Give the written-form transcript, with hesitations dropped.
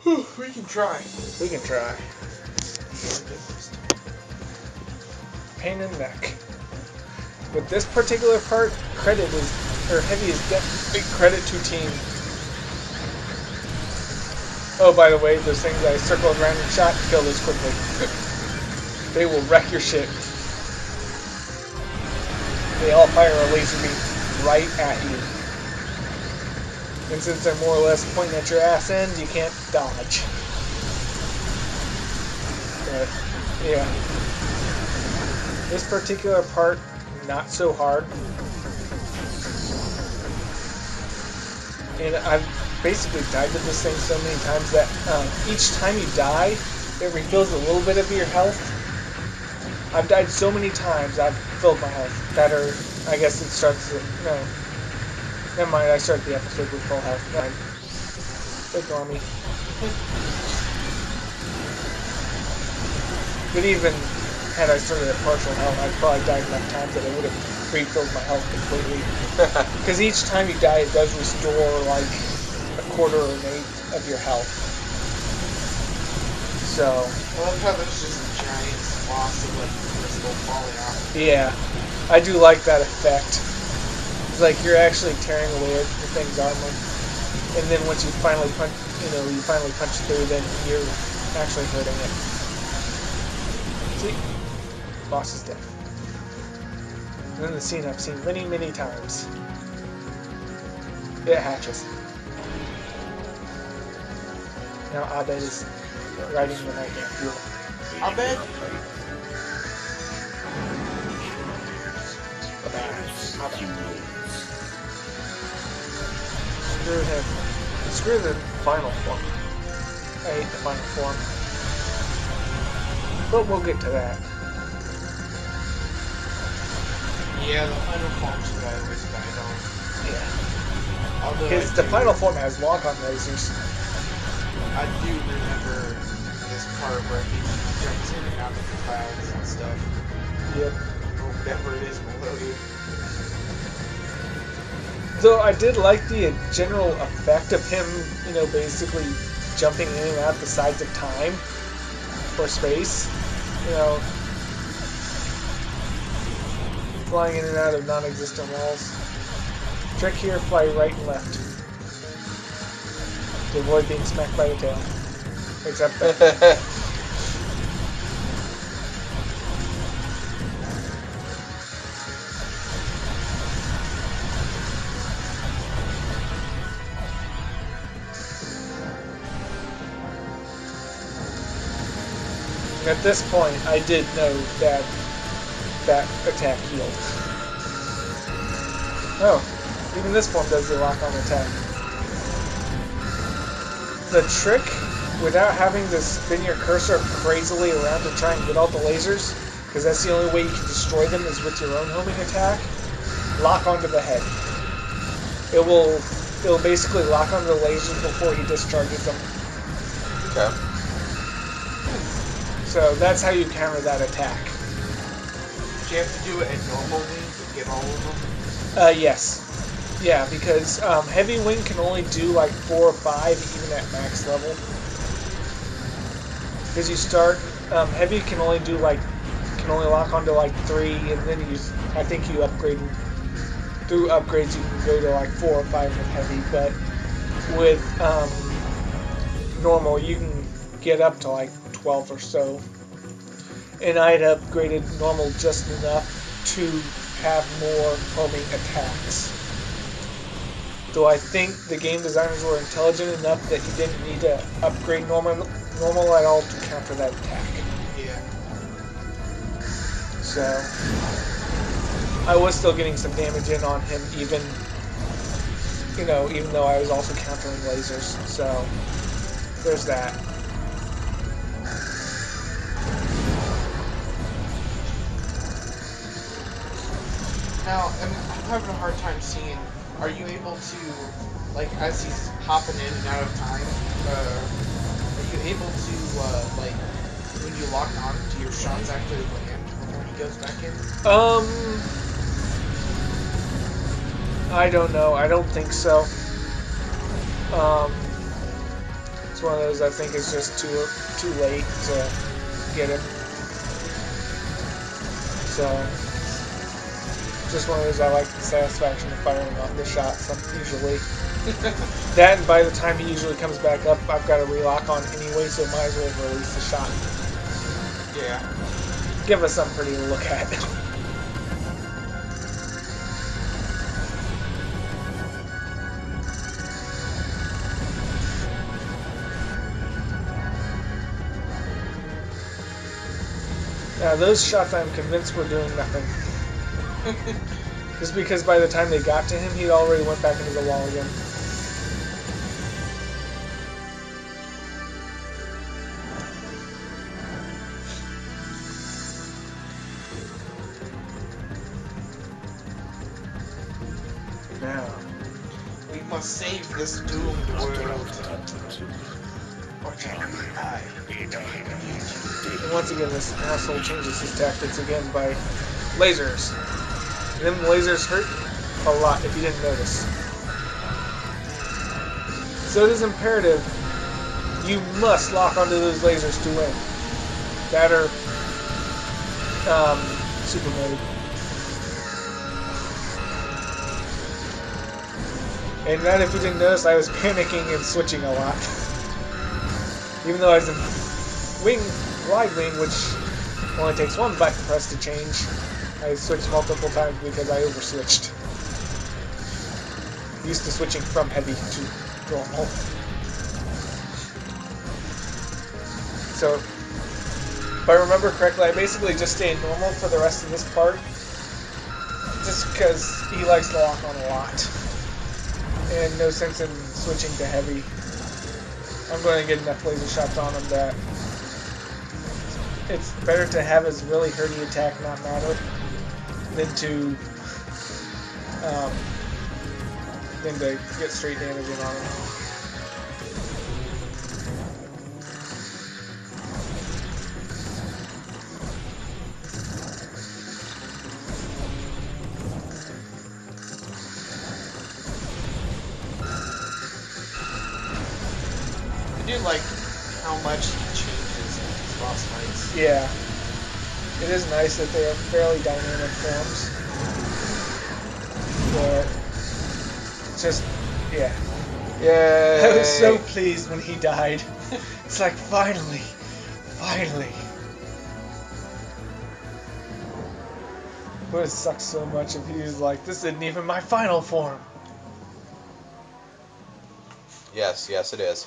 We can try. We can try. Pain in the neck. With this particular part, credit is, or heavy is definitely credit to team. Oh, by the way, those things I circled around and shot, kill those quickly. They will wreck your ship. They all fire a laser beam right at you. And since they're more or less pointing at your ass end, you can't dodge. But, yeah. This particular part, not so hard. And I've basically died to this thing so many times that each time you die, it refills a little bit of your health. I've died so many times, I've filled my health better. I guess it starts... No. Never mind, I started the episode with full health. Fine. Ignore me. But even had I started at partial health, I'd probably died enough times that it would have refilled my health completely. Because each time you die, it does restore like a quarter or an eighth of your health. So... I love how there's just a giant swath of like crystal falling off. Yeah, I do like that effect. It's like you're actually tearing away the thing's armor, and then once you finally punch, you finally punch through, then you're actually hurting it. See, boss is dead. And then the scene I've seen many, many times. It hatches. Now Abed is riding the nightmare fuel. Abed? Screw him. Screw the final form. I hate the final form. But we'll get to that. Yeah, the final form's what I always died on. Yeah. Because the final form has lock-on lasers. I do remember this part where he jumps in and out of the clouds and stuff. Yep. Or whatever it is below you. Though I did like the general effect of him, basically jumping in and out the sides of time or space. Flying in and out of non-existent walls. Trick here, fly right and left. To avoid being smacked by the tail. Except that. At this point, I did know that that attack healed. Oh, even this form does the lock-on attack. The trick, without having to spin your cursor crazily around to try and get all the lasers, because that's the only way you can destroy them is with your own homing attack, lock onto the head. It'll basically lock onto the lasers before he discharges them. Okay. So that's how you counter that attack. Do you have to do it at normal wing to get all of them? Yes. Yeah, because heavy wing can only do like 4 or 5 even at max level. Because you start, heavy can only lock onto like 3, and then I think you upgrade through upgrades. You can go to like 4 or 5 with heavy, but with normal you can get up to like 12 or so. And I had upgraded normal just enough to have more homing attacks. Though I think the game designers were intelligent enough that you didn't need to upgrade normal at all to counter that attack. Yeah. So I was still getting some damage in on him, even though I was also countering lasers. So there's that. Now, I'm having a hard time seeing, are you able to, like, as he's hopping in and out of time, are you able to, like, when you lock on, do your shots actually land before he goes back in? I don't know. I don't think so. one of those I think is just too late to get him. So, just one of those I like the satisfaction of firing off the shots usually. That, and by the time he usually comes back up, I've got a relock on anyway, so might as well release the shot. Yeah. Give us something pretty to look at. Now, those shots I'm convinced were doing nothing. Just because by the time they got to him, he'd already went back into the wall again. Now, we must save this doomed world. Or shall we die? and once again, this asshole changes his tactics again by lasers. And them lasers hurt a lot if you didn't notice. So it is imperative you must lock onto those lasers to win. That or super mode. And that, if you didn't notice, I was panicking and switching a lot. Even though I was in glide wing, which only takes one button press to change, I switched multiple times because I overswitched. Used to switching from heavy to normal. So, if I remember correctly, I basically just stayed normal for the rest of this part. Just because he likes to lock on a lot. And no sense in switching to heavy. I'm going to get enough laser shots on him that it's better to have his really hurty attack not matter than to get straight damaging on him. I do like how much he changes in these boss fights. Yeah. It is nice that they are fairly dynamic forms. But just, yeah. Yay! I was so pleased when he died. It's like, finally. Would have sucked so much if he was like, this isn't even my final form. Yes, it is.